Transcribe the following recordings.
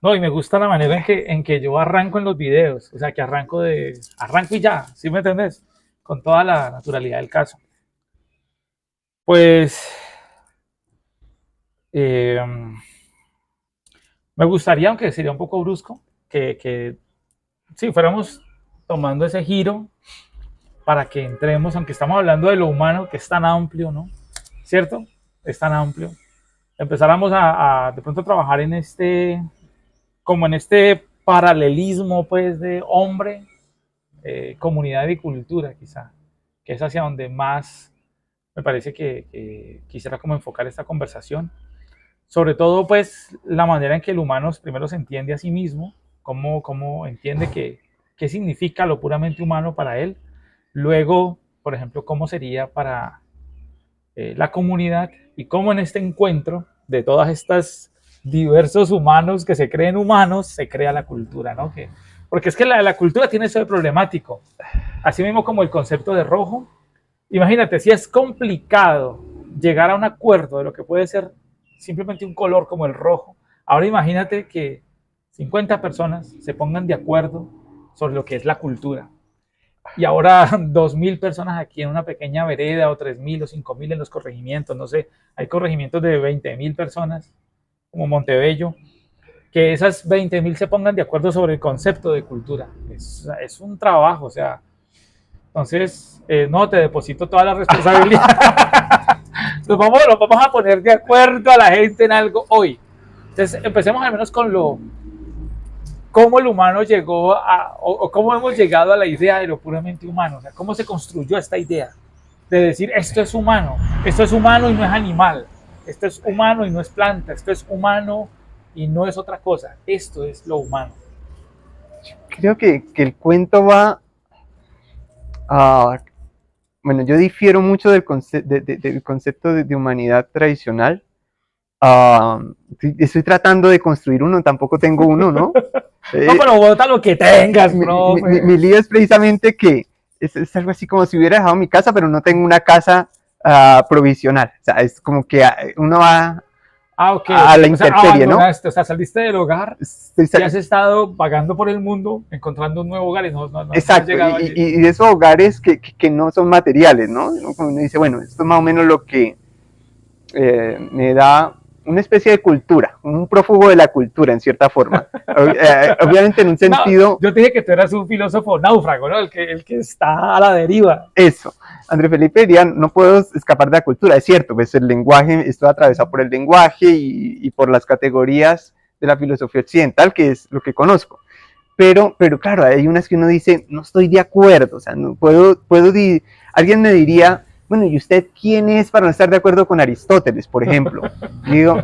No, y me gusta la manera en que yo arranco en los videos, o sea, que arranco y ya, ¿sí me entendés? Con toda la naturalidad del caso. Pues eh, me gustaría, aunque sería un poco brusco, que sí, fuéramos tomando ese giro para que entremos, aunque estamos hablando de lo humano, que es tan amplio, ¿no? ¿Cierto? Es tan amplio. Empezáramos a de pronto trabajar en como en este paralelismo, pues, de hombre, comunidad y cultura, quizá, que es hacia donde más me parece que quisiera como enfocar esta conversación. Sobre todo, pues, la manera en que el humano primero se entiende a sí mismo, cómo entiende qué significa lo puramente humano para él. Luego, por ejemplo, cómo sería para la comunidad y cómo en este encuentro de todas estas diversos humanos que se creen humanos, se crea la cultura, ¿no? Porque es que la cultura tiene eso de problemático. Así mismo como el concepto de rojo. Imagínate, si es complicado llegar a un acuerdo de lo que puede ser simplemente un color como el rojo, ahora imagínate que 50 personas se pongan de acuerdo sobre lo que es la cultura. Y ahora 2.000 personas aquí en una pequeña vereda, o 3.000 o 5.000 en los corregimientos, no sé, hay corregimientos de 20.000 personas, como Montebello, que esas 20.000 se pongan de acuerdo sobre el concepto de cultura. Es un trabajo, o sea, entonces, no, te deposito toda la responsabilidad. Nos vamos a poner de acuerdo a la gente en algo hoy. Entonces, empecemos al menos con cómo el humano llegó o cómo hemos llegado a la idea de lo puramente humano, o sea, cómo se construyó esta idea de decir esto es humano y no es animal, esto es humano y no es planta, esto es humano y no es otra cosa, esto es lo humano. Creo que el cuento va a... Bueno, yo difiero mucho del concepto de humanidad tradicional. Estoy tratando de construir uno, tampoco tengo uno, ¿no? No, pero vota lo que tengas, Mi profe. lío es precisamente que es algo así como si hubiera dejado mi casa, pero no tengo una casa provisional. O sea, es como que uno va Ah, ok, ok. a la O sea, intemperie, ¿no? abandonaste, o sea, saliste del hogar y has estado vagando por el mundo, encontrando un nuevo hogar y no has Exacto, llegado allí. y de esos hogares que no son materiales, ¿no? Como uno dice, bueno, esto es más o menos lo que me da una especie de cultura, un prófugo de la cultura en cierta forma. Obviamente en un No, sentido, yo te dije que tú eras un filósofo náufrago, ¿no? El que está a la deriva. eso. André Felipe diría, no puedo escapar de la cultura, es cierto, pues el lenguaje, estoy atravesado por el lenguaje y por las categorías de la filosofía occidental, que es lo que conozco. Pero claro, hay unas que uno dice, no estoy de acuerdo, o sea, no alguien me diría, bueno, ¿y usted quién es para no estar de acuerdo con Aristóteles, por ejemplo? Y digo,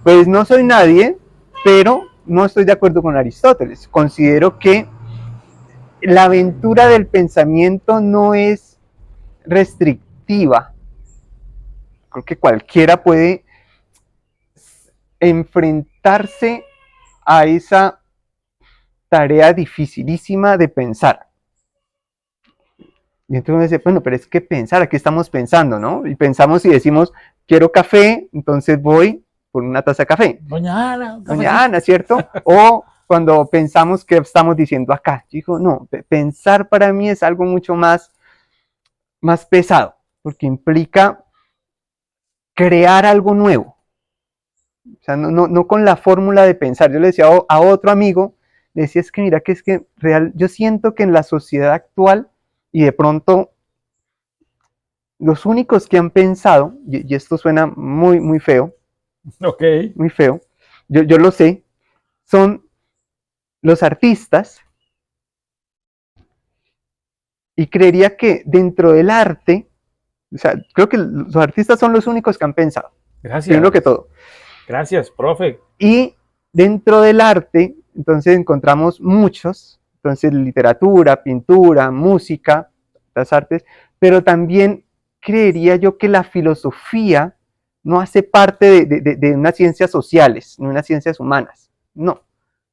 pues no soy nadie, pero no estoy de acuerdo con Aristóteles. Considero que la aventura del pensamiento no es restrictiva. Creo que cualquiera puede enfrentarse a esa tarea dificilísima de pensar. Y entonces uno dice, bueno, pero es que pensar, aquí estamos pensando, ¿no? Y pensamos y decimos, quiero café, entonces voy por una taza de café. Doña Ana, un Doña cafecito. Ana, ¿cierto? O cuando pensamos que estamos diciendo acá. Yo digo, no, pensar para mí es algo mucho más pesado, porque implica crear algo nuevo. O sea, no con la fórmula de pensar. Yo le decía a otro amigo, le decía, es que mira, que es que real, yo siento que en la sociedad actual, y de pronto los únicos que han pensado, y esto suena muy feo, Ok. muy feo, yo lo sé, son los artistas, y creería que dentro del arte, o sea, creo que los artistas son los únicos que han pensado, primero que Gracias. todo. Gracias, profe. Y dentro del arte, entonces encontramos muchos, entonces literatura, pintura, música, las artes, pero también creería yo que la filosofía no hace parte de unas ciencias sociales, ni unas ciencias humanas. No,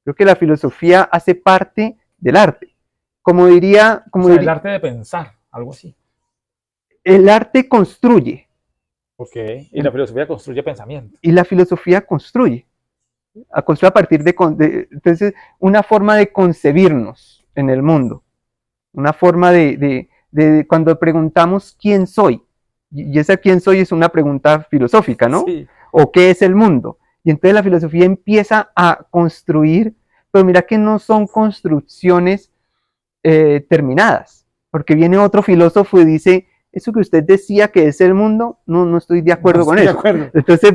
creo que la filosofía hace parte del arte. O sea, el arte de pensar, algo así. El arte construye Ok. Y la filosofía construye pensamiento. y la filosofía construye. a construir a partir entonces, una forma de concebirnos en el mundo, una forma de cuando preguntamos quién soy, y esa quién soy es una pregunta filosófica, ¿no? Sí. ¿O qué es el mundo? Y entonces la filosofía empieza a construir, pero mira que no son construcciones terminadas, porque viene otro filósofo y dice, eso que usted decía que es el mundo, no estoy de acuerdo con eso. Entonces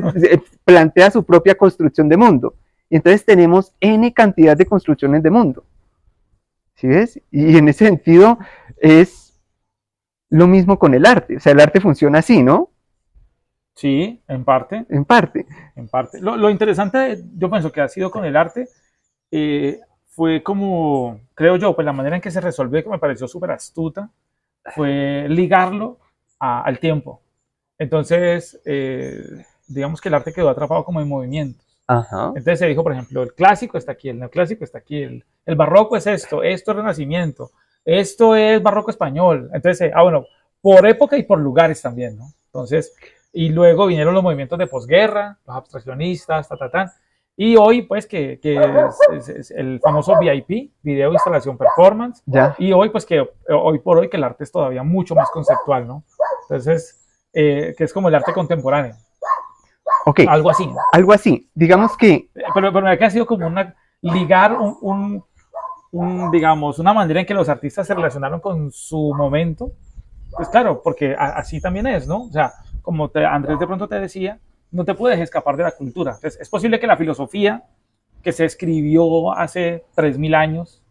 plantea su propia construcción de mundo. Y entonces tenemos N cantidad de construcciones de mundo. ¿Sí ves? Y en ese sentido es lo mismo con el arte. O sea, el arte funciona así, ¿no? Sí, en parte. En parte. En parte. Lo interesante, yo pienso que ha sido con el arte, fue como, creo yo, pues la manera en que se resolvió, que me pareció súper astuta, fue ligarlo al tiempo. Entonces, digamos que el arte quedó atrapado como en movimientos. Ajá. Entonces se dijo, por ejemplo, el clásico está aquí, el neoclásico está aquí, el barroco es esto es renacimiento, esto es barroco español. Entonces, bueno, por época y por lugares también, ¿no? Entonces, y luego vinieron los movimientos de posguerra, los abstraccionistas, y hoy, pues, que es el famoso VIP, video, instalación, performance. Ya. Y hoy, pues, que hoy por hoy que el arte es todavía mucho más conceptual, ¿no? Entonces, que es como el arte contemporáneo. Ok. Algo así, ¿no? Algo así. Digamos que... Pero me ha sido como ligar digamos, una manera en que los artistas se relacionaron con su momento. Pues claro, porque así también es, ¿no? O sea, como Andrés de pronto te decía, no te puedes escapar de la cultura. Entonces, es posible que la filosofía que se escribió hace 3000 años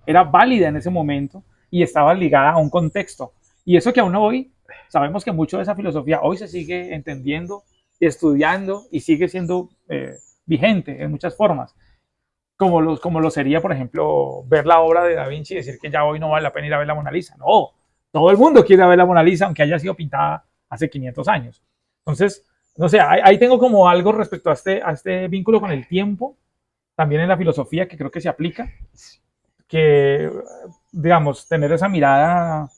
era válida en ese momento y estaba ligada a un contexto. Y eso que aún hoy, sabemos que mucho de esa filosofía hoy se sigue entendiendo, estudiando y sigue siendo vigente en muchas formas. Como lo sería, por ejemplo, ver la obra de Da Vinci y decir que ya hoy no vale la pena ir a ver la Mona Lisa. No, todo el mundo quiere ver la Mona Lisa, aunque haya sido pintada hace 500 años. Entonces, no sé, ahí tengo como algo respecto a este vínculo con el tiempo, también en la filosofía que creo que se aplica, que, digamos, tener esa mirada,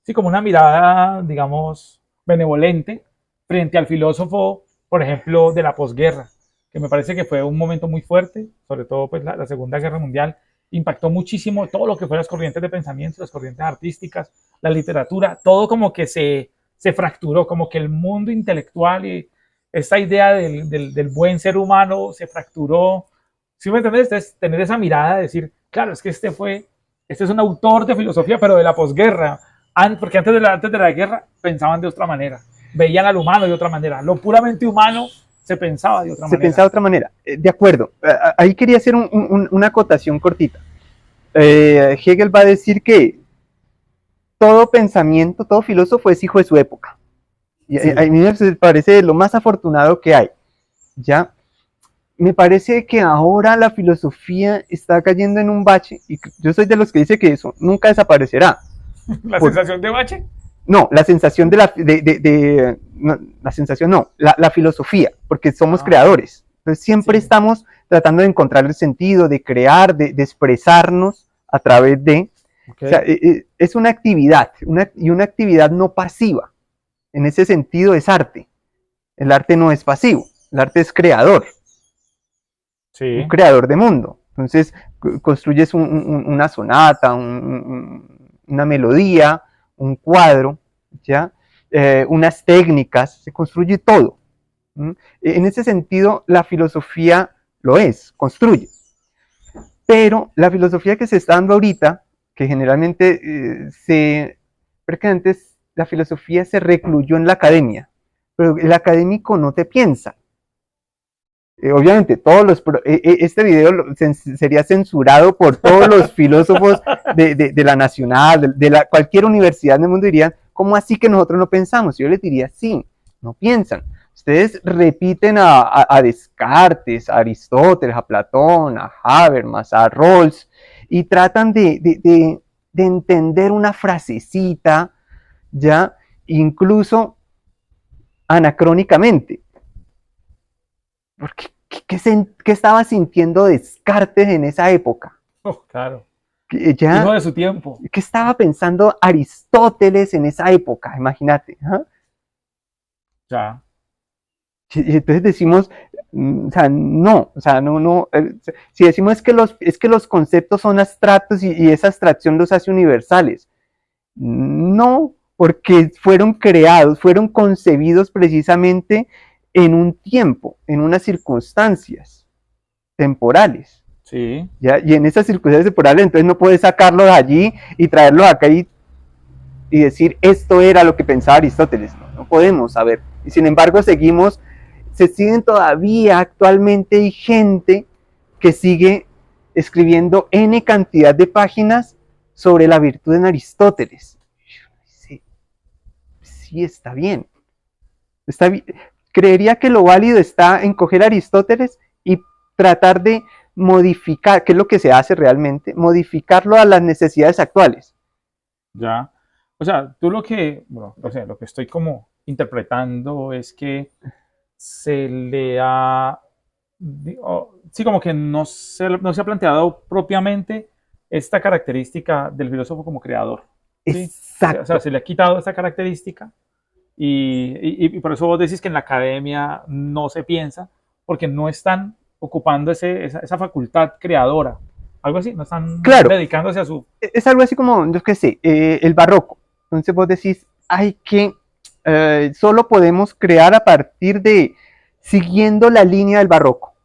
sí, como una mirada, digamos, benevolente frente al filósofo, por ejemplo, de la posguerra, que me parece que fue un momento muy fuerte, sobre todo pues la Segunda Guerra Mundial, impactó muchísimo todo lo que fue las corrientes de pensamiento, las corrientes artísticas, la literatura, todo como que se fracturó, como que el mundo intelectual y esta idea del buen ser humano se fracturó. ¿Sí me entiendes? Entonces, tener esa mirada de decir, claro, es que este es un autor de filosofía, pero de la posguerra, porque antes de la guerra pensaban de otra manera, veían al humano de otra manera, lo puramente humano se pensaba de otra manera. Se pensaba de otra manera, de acuerdo. Ahí quería hacer una acotación cortita. Hegel va a decir que todo pensamiento, todo filósofo es hijo de su época. Y sí. A mí me parece lo más afortunado que hay. ¿Ya? Me parece que ahora la filosofía está cayendo en un bache, y yo soy de los que dice que eso nunca desaparecerá. ¿La sensación de bache? No, la sensación no, la sensación no, la filosofía, porque somos creadores. Entonces siempre estamos tratando de encontrar el sentido, de crear, de expresarnos a través de... Okay. O sea, es una actividad, y una actividad no pasiva. En ese sentido es arte. El arte no es pasivo, el arte es creador. Sí. Un creador de mundo. Entonces construyes una sonata, una melodía, un cuadro, ¿ya? Unas técnicas, se construye todo. En ese sentido, la filosofía lo es, construye. Pero la filosofía que se está dando ahorita, que generalmente porque antes la filosofía se recluyó en la academia, pero el académico no te piensa. Obviamente, este video sería censurado por todos los filósofos de la Nacional, de cualquier universidad del mundo, dirían, ¿cómo así que nosotros no pensamos? Yo les diría, sí, no piensan. Ustedes repiten a Descartes, a Aristóteles, a Platón, a Habermas, a Rawls, y tratan de entender una frasecita, ya, incluso anacrónicamente. Porque, ¿qué estaba sintiendo Descartes en esa época? Oh, claro. Ya, hijo de su tiempo. ¿Qué estaba pensando Aristóteles en esa época? Imagínate. Ya. Y entonces decimos, o sea, no, si decimos es que los conceptos son abstractos y esa abstracción los hace universales. No, porque fueron creados, fueron concebidos precisamente en un tiempo, en unas circunstancias temporales. Sí. ¿Ya? Y en esas circunstancias temporales, entonces no puedes sacarlo de allí y traerlo acá y decir, esto era lo que pensaba Aristóteles. No podemos saber. Y sin embargo, se siguen todavía actualmente, hay gente que sigue escribiendo N cantidad de páginas sobre la virtud en Aristóteles. Sí, está bien. Está bien. Creería que lo válido está en coger a Aristóteles y tratar de modificar, ¿qué es lo que se hace realmente? Modificarlo a las necesidades actuales. Ya. O sea, tú lo que, bueno, o sea, lo que estoy como interpretando es que se le ha, sí, como que no se ha planteado propiamente esta característica del filósofo como creador. ¿Sí? Exacto. O sea, se le ha quitado esta característica y por eso vos decís que en la academia no se piensa, porque no están ocupando esa facultad creadora. Algo así, no están dedicándose a su... Es algo así como, yo qué sé, el barroco. Entonces vos decís, solo podemos crear a partir de, siguiendo la línea del barroco.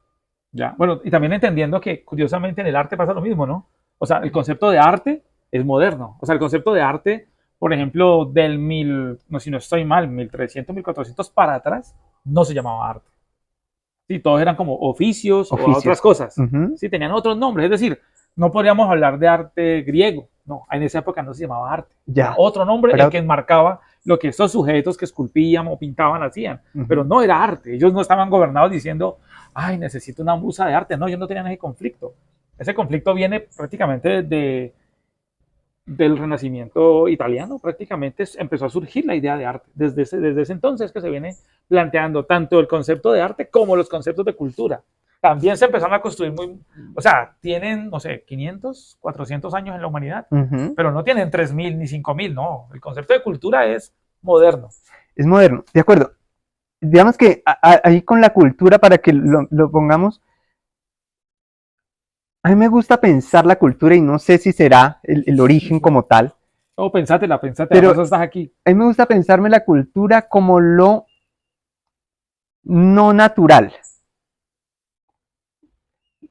Ya, bueno, y también entendiendo que curiosamente en el arte pasa lo mismo, ¿no? O sea, el concepto de arte es moderno. O sea, el concepto de arte, por ejemplo, si no estoy mal, 1300, 1400 para atrás, no se llamaba arte. Sí, todos eran como oficios. O otras cosas. Sí, tenían otros nombres. Es decir, no podríamos hablar de arte griego. No, en esa época no se llamaba arte. Ya. Otro nombre, el que enmarcaba lo que estos sujetos que esculpían o pintaban hacían. Pero no era arte. Ellos no estaban gobernados diciendo, ay, necesito una musa de arte. No, ellos no tenían ese conflicto. Ese conflicto viene prácticamente del Renacimiento italiano. Prácticamente empezó a surgir la idea de arte. Desde ese entonces que se viene planteando tanto el concepto de arte como los conceptos de cultura. También se empezaron a construir o sea, tienen, no sé, 500, 400 años en la humanidad, pero no tienen 3000 ni 5000, no. El concepto de cultura es moderno. Es moderno, de acuerdo. Digamos que ahí con la cultura, para que lo pongamos, a mí me gusta pensar la cultura y no sé si será el origen como tal. Oh, pensátela, pero por eso estás aquí. A mí me gusta pensarme la cultura como lo no natural.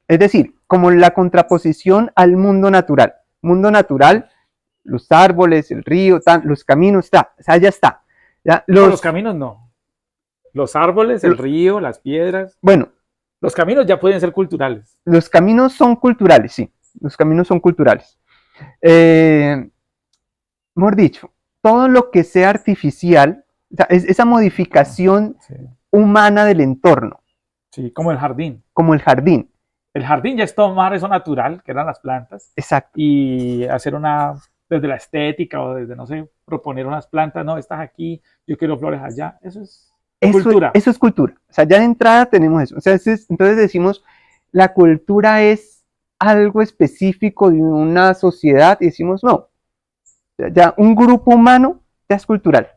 Es decir, como la contraposición al mundo natural. Mundo natural, los árboles, el río, los caminos, o sea, ya está. ¿Ya? Los caminos no. Los árboles, el río, las piedras. Bueno. Los caminos ya pueden ser culturales. Los caminos son culturales, sí. Los caminos son culturales. Mejor dicho, todo lo que sea artificial, o sea, esa modificación humana del entorno. Sí, como el jardín. Como el jardín. El jardín ya es tomar eso natural, que eran las plantas. Exacto. Y hacer desde la estética o desde, no sé, proponer unas plantas, no, estás aquí, yo quiero flores allá. Eso es cultura. Eso es cultura. O sea, ya de entrada tenemos eso. O sea, entonces decimos, la cultura es algo específico de una sociedad y decimos, no. Ya un grupo humano ya es cultural.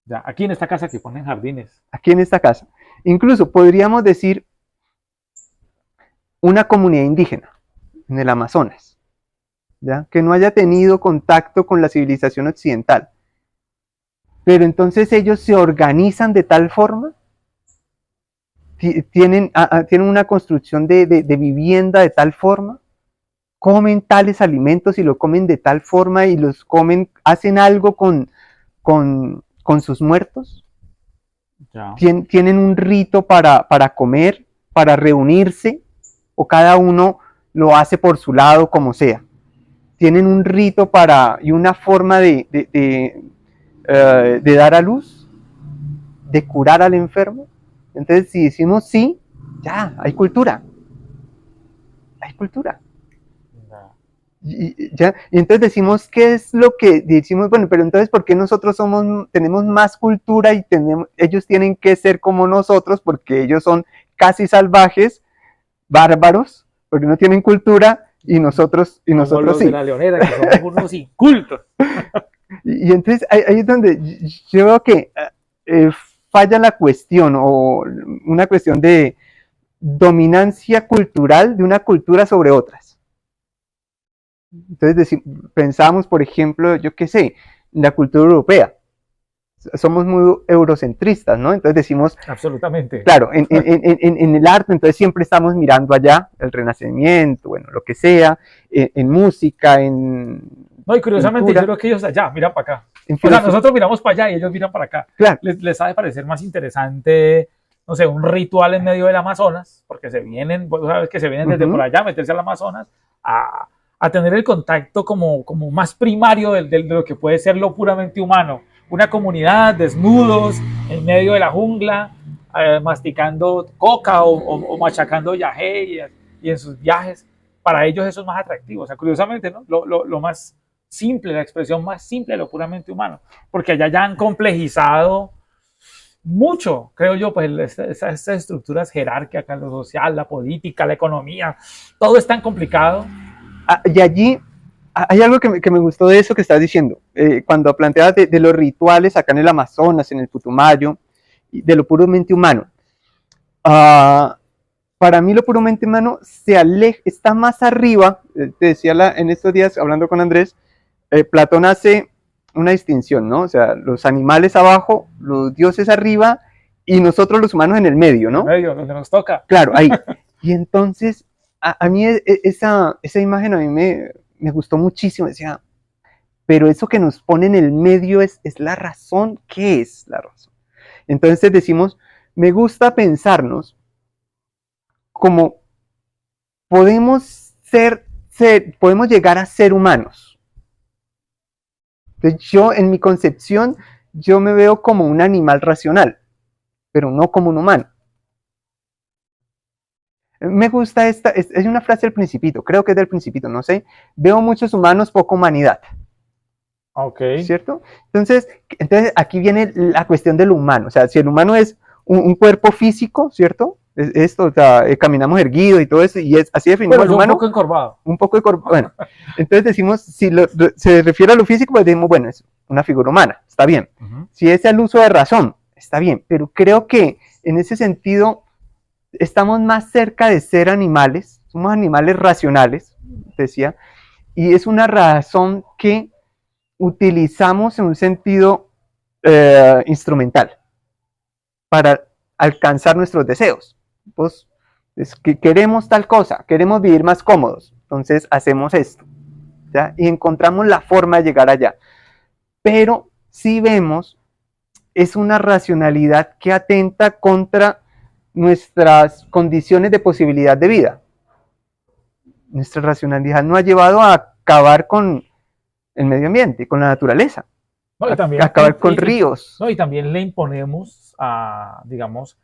Ya, aquí en esta casa que ponen jardines. Aquí en esta casa. Incluso podríamos decir una comunidad indígena en el Amazonas, ¿ya? Que no haya tenido contacto con la civilización occidental. Pero entonces ellos se organizan de tal forma, tienen una construcción de vivienda de tal forma, comen tales alimentos y lo comen de tal forma y los comen, hacen algo con sus muertos. Ya. Tienen un rito para comer, para reunirse, o cada uno lo hace por su lado, como sea. Tienen un rito y una forma de dar a luz, de curar al enfermo. Entonces, si decimos sí, ya, hay cultura. Hay cultura. Y entonces decimos, ¿qué es lo que decimos? Bueno, pero entonces, ¿por qué nosotros tenemos más cultura y ellos tienen que ser como nosotros? Porque ellos son casi salvajes, bárbaros, porque no tienen cultura y nosotros como los sí. De la Leonera, que somos unos incultos. Y entonces ahí es donde yo veo que falla la cuestión o una cuestión de dominancia cultural de una cultura sobre otras. Entonces pensamos, por ejemplo, yo qué sé, la cultura europea. Somos muy eurocentristas, ¿no? Entonces decimos... Absolutamente. Claro, en el arte, entonces siempre estamos mirando allá, el Renacimiento, bueno, lo que sea, en música, en... No, y curiosamente cultura, yo creo que ellos allá miran para acá. en O sea, filosofía. nosotros miramos para allá y ellos miran para acá. Claro. Les ha de parecer más interesante, no sé, un ritual en medio del Amazonas, porque se vienen, vos sabes que se vienen desde por allá a meterse al Amazonas, a tener el contacto como más primario de lo que puede ser lo puramente humano. Una comunidad desnudos en medio de la jungla, masticando coca o machacando yagé y en sus viajes. Para ellos eso es más atractivo. O sea, curiosamente, ¿no? Lo más simple, la expresión más simple de lo puramente humano. Porque allá ya han complejizado mucho, creo yo, pues esas estructuras jerárquicas, lo social, la política, la economía, todo es tan complicado. Y allí hay algo que me gustó de eso que estás diciendo, cuando planteabas de los rituales acá en el Amazonas, en el Putumayo, de lo puramente humano. Para mí lo puramente humano está más arriba, te decía en estos días, hablando con Andrés, Platón hace una distinción, ¿no? O sea, los animales abajo, los dioses arriba, y nosotros los humanos en el medio, ¿no? En el medio, donde nos toca. Claro, ahí. Y entonces, a mí esa imagen a mí me gustó muchísimo, decía, pero eso que nos pone en el medio es la razón. ¿Qué es la razón? Entonces decimos, me gusta pensarnos como podemos podemos llegar a ser humanos. Entonces yo, en mi concepción, yo me veo como un animal racional, pero no como un humano. Me gusta es una frase del Principito, creo que es del Principito, no sé. Veo muchos humanos, poca humanidad. Ok. ¿Cierto? Entonces aquí viene la cuestión del humano. O sea, si el humano es un cuerpo físico, ¿cierto? Esto, o sea, caminamos erguido y todo eso, y así definimos el humano. Un poco encorvado. Un poco encorvado. Bueno, entonces decimos, si se refiere a lo físico, pues decimos, bueno, es una figura humana, está bien. Si es el uso de razón, está bien. Pero creo que en ese sentido estamos más cerca de ser animales, somos animales racionales, decía, y es una razón que utilizamos en un sentido instrumental para alcanzar nuestros deseos. Pues, es que queremos tal cosa, queremos vivir más cómodos, entonces hacemos esto, ¿ya? Y encontramos la forma de llegar allá. Pero si vemos, es una racionalidad que atenta contra nuestras condiciones de posibilidad de vida. Nuestra racionalidad nos ha llevado a acabar con el medio ambiente, con la naturaleza, no, y también, acabar con ríos. No, y también le imponemos a, digamos,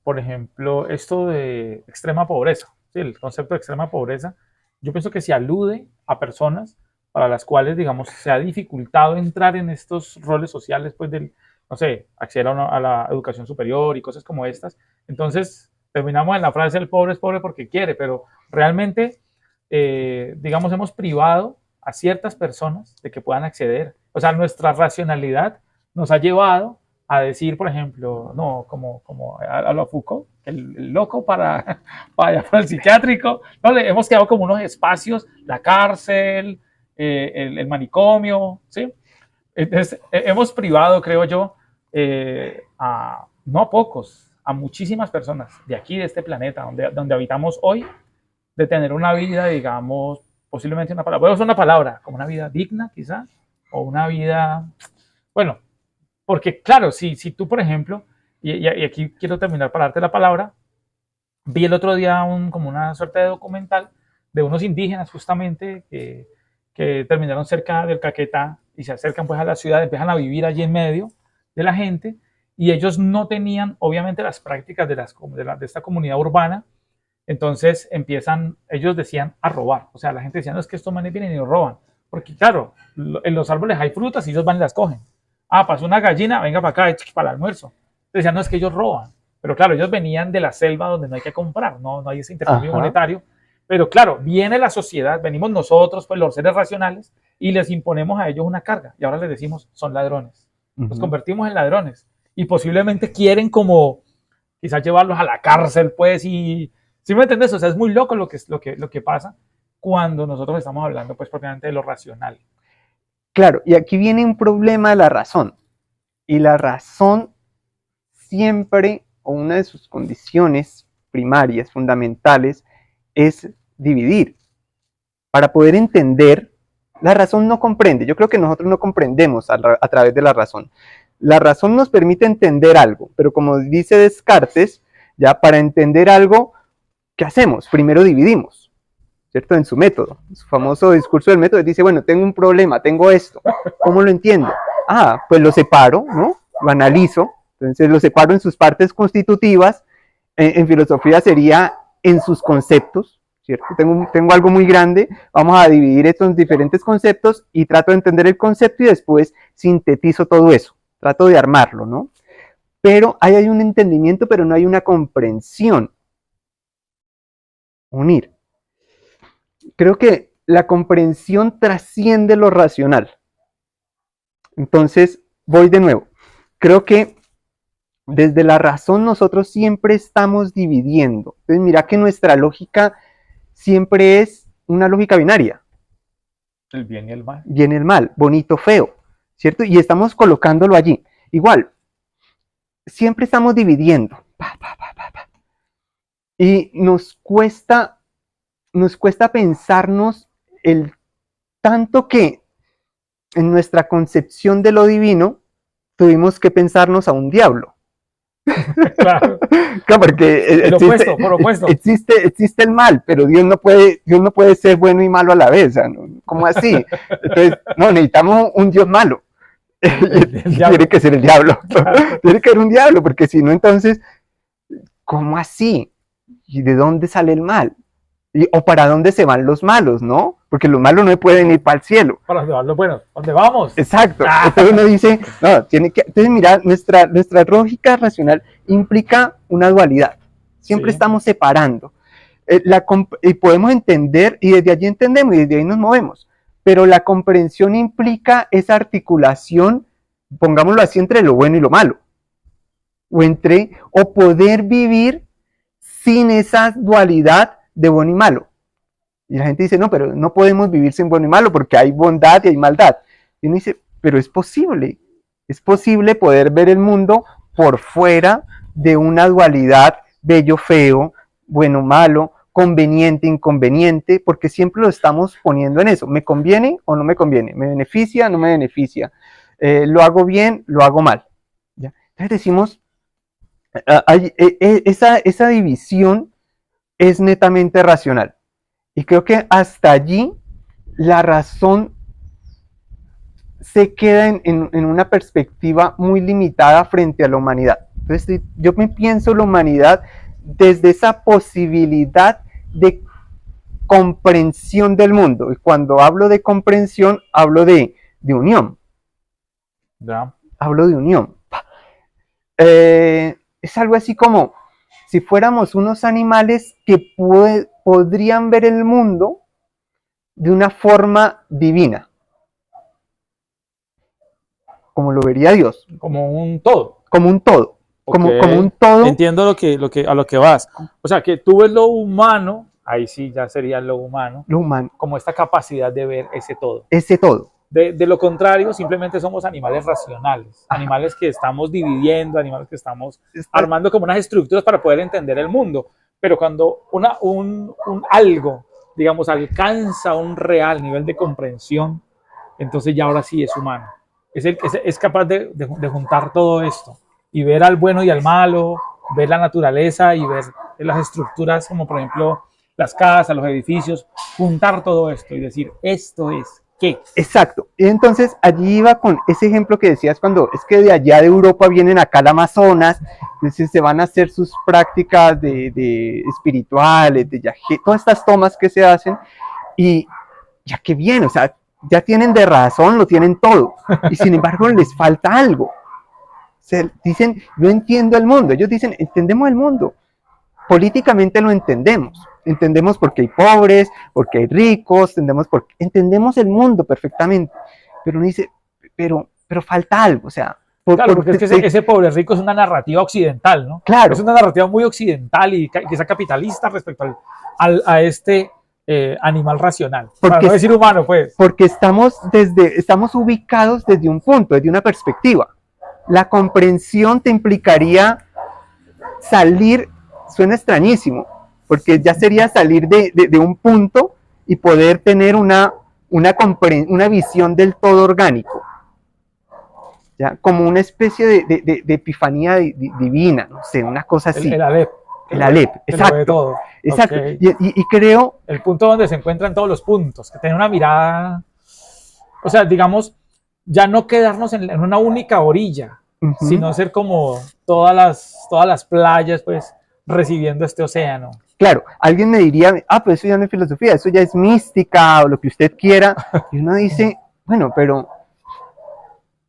por ejemplo, esto de extrema pobreza, ¿sí? El concepto de extrema pobreza, yo pienso que se alude a personas para las cuales, digamos, se ha dificultado entrar en estos roles sociales, pues, no sé, acceder a la educación superior y cosas como estas. Entonces, terminamos en la frase, el pobre es pobre porque quiere, pero realmente, digamos, hemos privado a ciertas personas de que puedan acceder. O sea, nuestra racionalidad nos ha llevado a decir, por ejemplo, no, como a lo Foucault, el loco para el psiquiátrico, no, le hemos quedado como unos espacios, la cárcel, el manicomio, ¿sí? Entonces, hemos privado, creo yo, no a pocos, a muchísimas personas de aquí, de este planeta, donde habitamos hoy, de tener una vida, digamos, posiblemente una palabra, puede ser una palabra, como una vida digna, quizás, o una vida, bueno, porque claro, si tú, por ejemplo, y aquí quiero terminar para darte la palabra, vi el otro día como una suerte de documental de unos indígenas justamente que terminaron cerca del Caquetá y se acercan pues a la ciudad, empiezan a vivir allí en medio de la gente y ellos no tenían obviamente las prácticas de esta comunidad urbana, entonces ellos decían a robar, o sea, la gente decía, no, es que estos manes vienen y nos roban, porque claro, en los árboles hay frutas y ellos van y las cogen. Pasó una gallina, venga para acá, para el almuerzo. Decían, no, es que ellos roban. Pero claro, ellos venían de la selva donde no hay que comprar, no hay ese intercambio monetario. Pero claro, viene la sociedad, venimos nosotros, pues los seres racionales, y les imponemos a ellos una carga. Y ahora les decimos, son ladrones. Los convertimos en ladrones. Y posiblemente quieren como quizás llevarlos a la cárcel, pues, y ¿sí me entiendes? O sea, es muy loco lo que pasa cuando nosotros estamos hablando, pues, propiamente de lo racional. Claro, y aquí viene un problema de la razón. Y la razón siempre, o una de sus condiciones primarias, fundamentales, es dividir. Para poder entender, la razón no comprende. Yo creo que nosotros no comprendemos a través de la razón. La razón nos permite entender algo, pero como dice Descartes, ya para entender algo, ¿qué hacemos? Primero dividimos, ¿cierto? En su método, su famoso discurso del método, dice, bueno, tengo un problema, tengo esto, ¿cómo lo entiendo? Ah, pues lo separo, ¿no? Lo analizo, entonces lo separo en sus partes constitutivas, en filosofía sería en sus conceptos, ¿cierto? Tengo algo muy grande, vamos a dividir estos diferentes conceptos y trato de entender el concepto y después sintetizo todo eso, trato de armarlo, ¿no? Pero ahí hay un entendimiento, pero no hay una comprensión. Unir. Creo que la comprensión trasciende lo racional. Entonces, voy de nuevo. Creo que desde la razón nosotros siempre estamos dividiendo. Entonces, mira que nuestra lógica siempre es una lógica binaria. El bien y el mal. Bien y el mal, bonito, feo, ¿cierto? Y estamos colocándolo allí. Igual, siempre estamos dividiendo. Y nos cuesta pensarnos el tanto que en nuestra concepción de lo divino tuvimos que pensarnos a un diablo. Claro. Claro, porque existe el mal, pero Dios no puede ser bueno y malo a la vez. ¿No? ¿Cómo así? Entonces, no, necesitamos un Dios malo. Tiene que ser el diablo. Claro. Tiene que ser un diablo, porque si no, entonces, ¿cómo así? ¿Y de dónde sale el mal? ¿O para dónde se van los malos, no? Porque los malos no pueden ir para el cielo. Para los buenos, ¿dónde vamos? Exacto. Entonces uno dice, no, tiene que... Entonces, mira, nuestra lógica racional implica una dualidad. Siempre estamos separando. Y podemos entender, y desde allí entendemos, y desde ahí nos movemos. Pero la comprensión implica esa articulación, pongámoslo así, entre lo bueno y lo malo. O poder vivir sin esa dualidad de bueno y malo. Y la gente dice, no, pero no podemos vivir sin bueno y malo porque hay bondad y hay maldad. Y uno dice, pero es posible poder ver el mundo por fuera de una dualidad bello, feo, bueno, malo, conveniente, inconveniente, porque siempre lo estamos poniendo en eso. ¿Me conviene o no me conviene? ¿Me beneficia o no me beneficia? ¿Lo hago bien? ¿Lo hago mal? ¿Ya? Entonces decimos, esa división es netamente racional. Y creo que hasta allí la razón se queda en una perspectiva muy limitada frente a la humanidad. Entonces, yo me pienso la humanidad desde esa posibilidad de comprensión del mundo. Y cuando hablo de comprensión, hablo de unión. ¿Ya? Hablo de unión. Es algo así como si fuéramos unos animales que podrían ver el mundo de una forma divina, como lo vería Dios. Como un todo. Como un todo. Okay. Como un todo. Entiendo a lo que vas. O sea, que tú ves lo humano, ahí sí ya sería lo humano. Lo humano. Como esta capacidad de ver ese todo. Ese todo. De lo contrario, simplemente somos animales racionales, animales que estamos dividiendo, animales que estamos armando como unas estructuras para poder entender el mundo. Pero cuando un algo, digamos, alcanza un real nivel de comprensión, entonces ya ahora sí es humano. Es capaz de juntar todo esto y ver al bueno y al malo, ver la naturaleza y ver las estructuras como por ejemplo las casas, los edificios, juntar todo esto y decir, esto es. ¿Qué? Exacto. Y entonces allí iba con ese ejemplo que decías cuando es que de allá de Europa vienen acá al Amazonas, entonces se van a hacer sus prácticas de espirituales, de yagé, todas estas tomas que se hacen y ya que bien, o sea, ya tienen de razón, lo tienen todo y sin embargo les falta algo. Dicen, yo entiendo el mundo, ellos dicen, entendemos el mundo, políticamente lo entendemos porque hay pobres, porque hay ricos, entendemos el mundo perfectamente, pero uno dice, pero falta algo, o sea, Claro, porque es que ese pobre rico es una narrativa occidental, ¿no? Claro. Es una narrativa muy occidental y quizá capitalista respecto a este animal racional. Para no decir humano, pues. Porque estamos ubicados desde un punto, desde una perspectiva. La comprensión te implicaría salir, suena extrañísimo, porque ya sería salir de un punto y poder tener una visión del todo orgánico, ¿ya? Como una especie de epifanía divina, no sé, una cosa así. El Aleph. El Aleph, exacto. Todo. Exacto. Okay. Y creo... El punto donde se encuentran todos los puntos, que tener una mirada, o sea, digamos, ya no quedarnos en una única orilla, sino ser como todas las playas, pues, recibiendo este océano. Claro, alguien me diría, pues eso ya no es filosofía, eso ya es mística o lo que usted quiera. Y uno dice, bueno, pero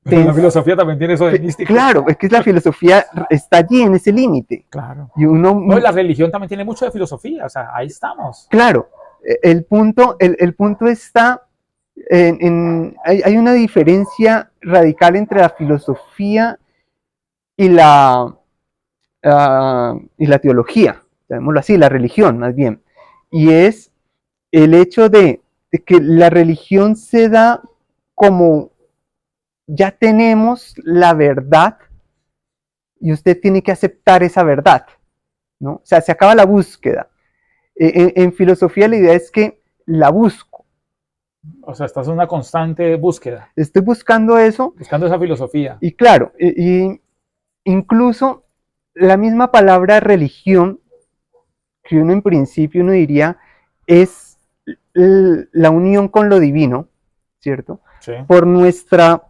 la filosofía también tiene eso de mística. Claro, es que la filosofía está allí en ese límite. Claro. Y no, la religión también tiene mucho de filosofía, o sea, ahí estamos. Claro, el punto está hay una diferencia radical entre la filosofía y la teología, llamémoslo así, la religión más bien. Y es el hecho de que la religión se da como ya tenemos la verdad y usted tiene que aceptar esa verdad, ¿no? O sea, se acaba la búsqueda. En filosofía la idea es que la busco. O sea, estás en una constante búsqueda. Estoy buscando eso. Buscando esa filosofía. Y claro, incluso la misma palabra religión, que uno en principio uno diría, es la unión con lo divino, ¿cierto? Sí. Por nuestra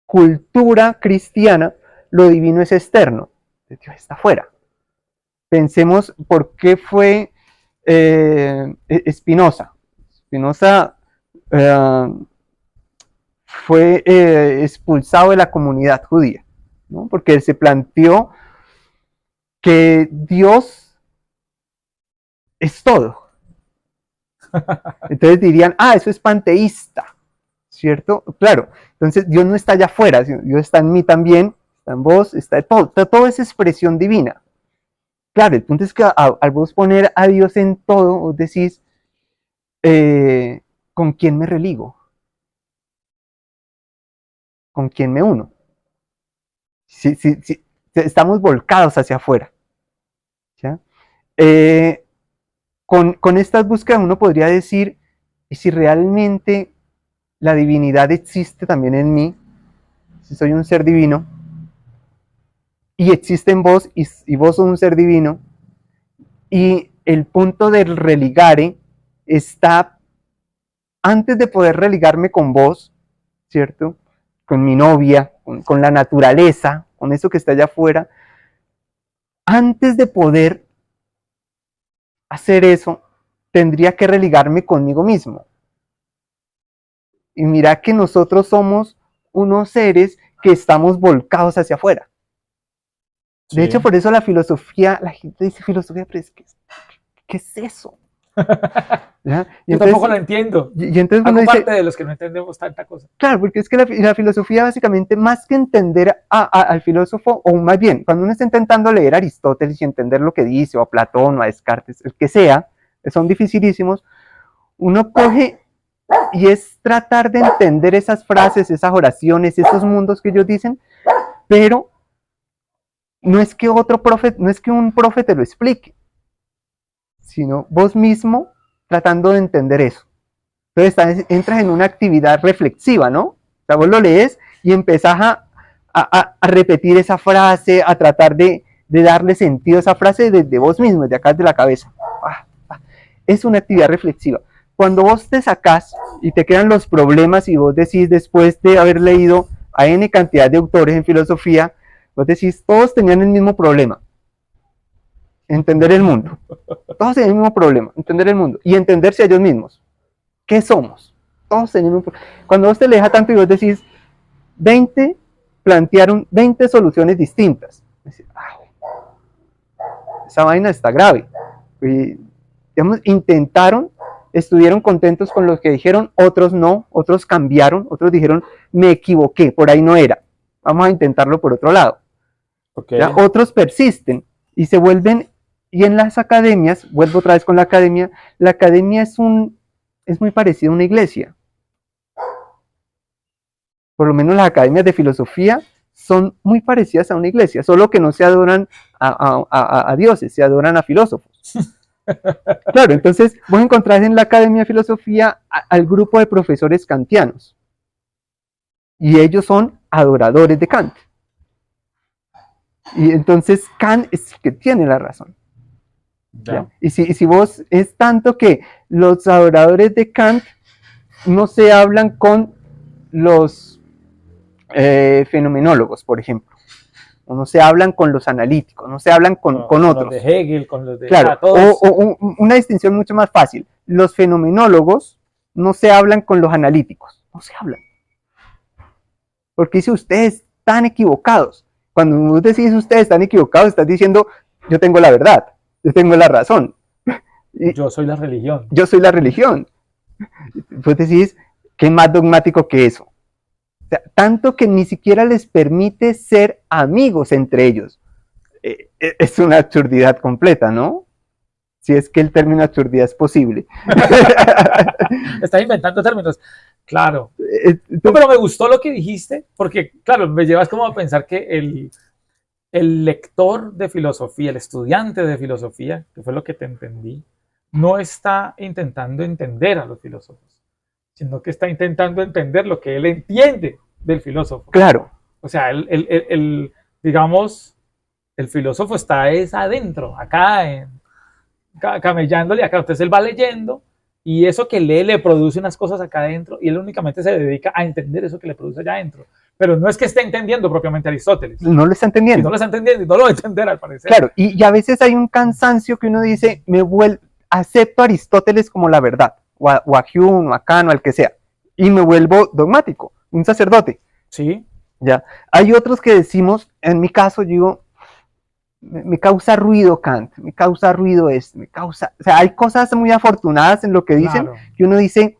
cultura cristiana, lo divino es externo, Dios está afuera. Pensemos por qué fue Spinoza. Spinoza fue expulsado de la comunidad judía, ¿no? Porque él se planteó que Dios es todo. Entonces dirían, eso es panteísta, ¿cierto? Claro, entonces Dios no está allá afuera, Dios está en mí también, está en vos, está todo es expresión divina. Claro, el punto es que al vos poner a Dios en todo, vos decís, ¿con quién me religo? ¿Con quién me uno? Si estamos volcados hacia afuera. ¿Ya? Con estas búsquedas uno podría decir, ¿y si realmente la divinidad existe también en mí? Si soy un ser divino, y existe en vos, y vos sos un ser divino, y el punto del religare está antes de poder religarme con vos, ¿cierto? Con mi novia, con la naturaleza, con eso que está allá afuera, antes de poder hacer eso, tendría que religarme conmigo mismo. Y mira que nosotros somos unos seres que estamos volcados hacia afuera. De hecho, por eso la filosofía, la gente dice filosofía, pero es que, ¿qué es eso? ¿Ya? Yo tampoco lo entiendo. Y entonces hago parte de los que no entendemos tanta cosa. Claro, porque es que la filosofía básicamente, más que entender al filósofo, o más bien, cuando uno está intentando leer a Aristóteles y entender lo que dice, o a Platón, o a Descartes, el que sea, que son dificilísimos, uno coge y es tratar de entender esas frases, esas oraciones, esos mundos que ellos dicen, pero no es que un profe te lo explique, sino vos mismo tratando de entender eso. Entonces entras en una actividad reflexiva, ¿no? O sea, vos lo lees y empezás a repetir esa frase, a tratar de darle sentido a esa frase desde vos mismo, desde acá de la cabeza. Es una actividad reflexiva. Cuando vos te sacás y te quedan los problemas y vos decís, después de haber leído a N cantidad de autores en filosofía, vos decís, todos tenían el mismo problema. Entender el mundo. Todos tenían el mismo problema, entender el mundo. Y entenderse a ellos mismos. ¿Qué somos? Todos tenían un problema. Cuando vos te lejas tanto y vos decís, 20 plantearon 20 soluciones distintas. Decís, esa vaina está grave. Y, digamos, estuvieron contentos con lo que dijeron, otros no, otros cambiaron, otros dijeron, me equivoqué, por ahí no era. vamos a intentarlo por otro lado. Okay. ¿Ya? Otros persisten y se vuelven, y en las academias, vuelvo otra vez con la academia es muy parecida a una iglesia. Por lo menos las academias de filosofía son muy parecidas a una iglesia, solo que no se adoran a dioses, se adoran a filósofos. Claro, entonces vos encontrás en la Academia de Filosofía al grupo de profesores kantianos, y ellos son adoradores de Kant. Y entonces Kant es el que tiene la razón. ¿Ya? Y si vos, es tanto que los adoradores de Kant no se hablan con los fenomenólogos, por ejemplo, o no se hablan con los analíticos, no se hablan con otros. Los de Hegel, con los de... Claro, una distinción mucho más fácil. Los fenomenólogos no se hablan con los analíticos, no se hablan. Porque dice, ustedes están equivocados. Cuando vos decís ustedes están equivocados, estás diciendo, yo tengo la verdad, yo tengo la razón. Yo soy la religión. Yo soy la religión. Vos decís, ¿qué más dogmático que eso? O sea, tanto que ni siquiera les permite ser amigos entre ellos. Es una absurdidad completa, ¿no? Si es que el término absurdidad es posible. Estás inventando términos. Claro. No, pero me gustó lo que dijiste, porque, claro, me llevas como a pensar que el lector de filosofía, el estudiante de filosofía, que fue lo que te entendí, no está intentando entender a los filósofos, sino que está intentando entender lo que él entiende del filósofo. Claro. O sea, digamos, el filósofo está adentro, acá, camellándole acá. Entonces él va leyendo y eso que lee le produce unas cosas acá adentro y él únicamente se dedica a entender eso que le produce allá adentro. Pero no es que esté entendiendo propiamente Aristóteles. No lo está entendiendo. Si no lo está entendiendo y no lo va a entender al parecer. Claro, y a veces hay un cansancio que uno dice, acepto a Aristóteles como la verdad, o a Hume, o a Kant, o al que sea, y me vuelvo dogmático, un sacerdote. Sí. Ya. Hay otros que decimos, en mi caso, yo digo, me causa ruido Kant, me causa ruido esto, o sea, hay cosas muy afortunadas en lo que dicen, claro, que uno dice,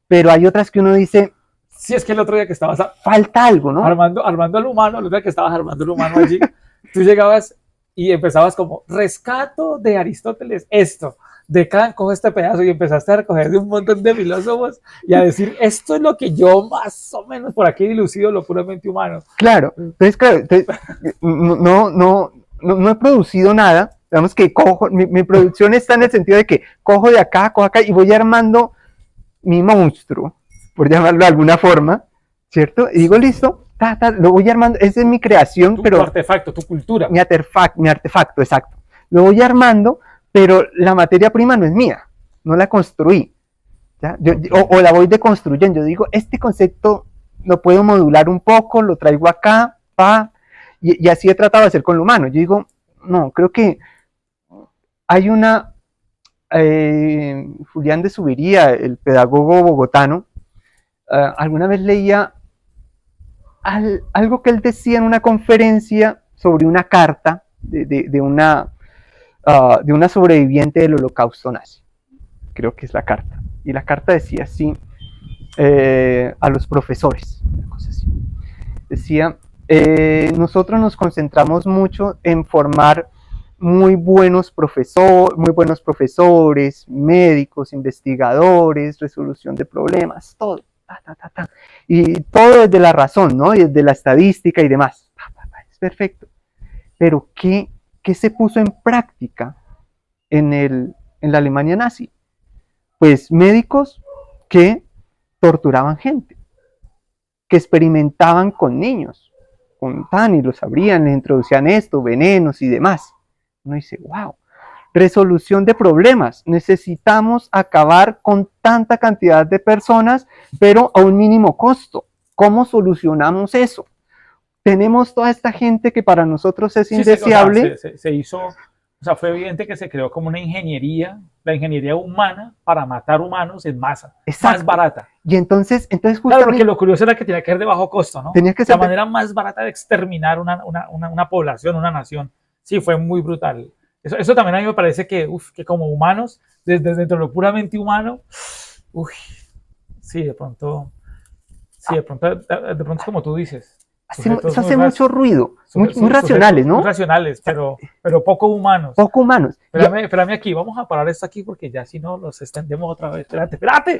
pero hay otras que uno dice, sí, es que el otro día que estabas falta algo, ¿no? Armando el humano, el otro día que estabas armando el humano allí, tú llegabas y empezabas como, rescato de Aristóteles esto, de Kant cojo este pedazo, y empezaste a recoger de un montón de filósofos y a decir, esto es lo que yo más o menos por aquí dilucido lo puramente humano. Claro, entonces, no he producido nada, digamos que cojo, mi producción está en el sentido de que cojo de acá, cojo acá y voy armando mi monstruo, por llamarlo de alguna forma, ¿cierto? Y digo, listo, lo voy armando, esa es mi creación, tu pero... artefacto, tu cultura. Mi artefacto, exacto. Lo voy armando, pero la materia prima no es mía, no la construí, ¿ya? O la voy deconstruyendo. Yo digo, este concepto lo puedo modular un poco, lo traigo acá, y así he tratado de hacer con lo humano. Yo digo, no, creo que hay una... Julián de Subiría, el pedagogo bogotano, alguna vez leía algo que él decía en una conferencia sobre una carta de una sobreviviente del holocausto nazi. Creo que es la carta. Y la carta decía así, a los profesores, una cosa así. Decía, nosotros nos concentramos mucho en formar muy buenos profesores, médicos, investigadores, resolución de problemas, todo. Y todo desde la razón, ¿no? Y desde la estadística y demás. Es perfecto. Pero ¿qué se puso en práctica en la Alemania nazi? Pues médicos que torturaban gente, que experimentaban con niños, y los abrían, les introducían esto, venenos y demás. Uno dice, wow, resolución de problemas. Necesitamos acabar con tanta cantidad de personas, pero a un mínimo costo. ¿Cómo solucionamos eso? Tenemos toda esta gente que para nosotros es indeseable. Se hizo, o sea, fue evidente que se creó como una ingeniería, la ingeniería humana para matar humanos en masa, más barata. Y entonces justamente, claro, porque lo curioso era que tenía que ser de bajo costo, ¿no? Tenía que ser la manera más barata de exterminar una población, una nación. Sí, fue muy brutal. Eso también a mí me parece que como humanos, desde dentro de lo puramente humano, sí, de pronto es como tú dices. Sujetos eso hace muy mucho ruido, muy sujetos racionales, ¿no? muy racionales, pero poco humanos. Poco humanos. Espérame aquí, vamos a parar esto aquí porque ya si no los extendemos otra vez. Espérate.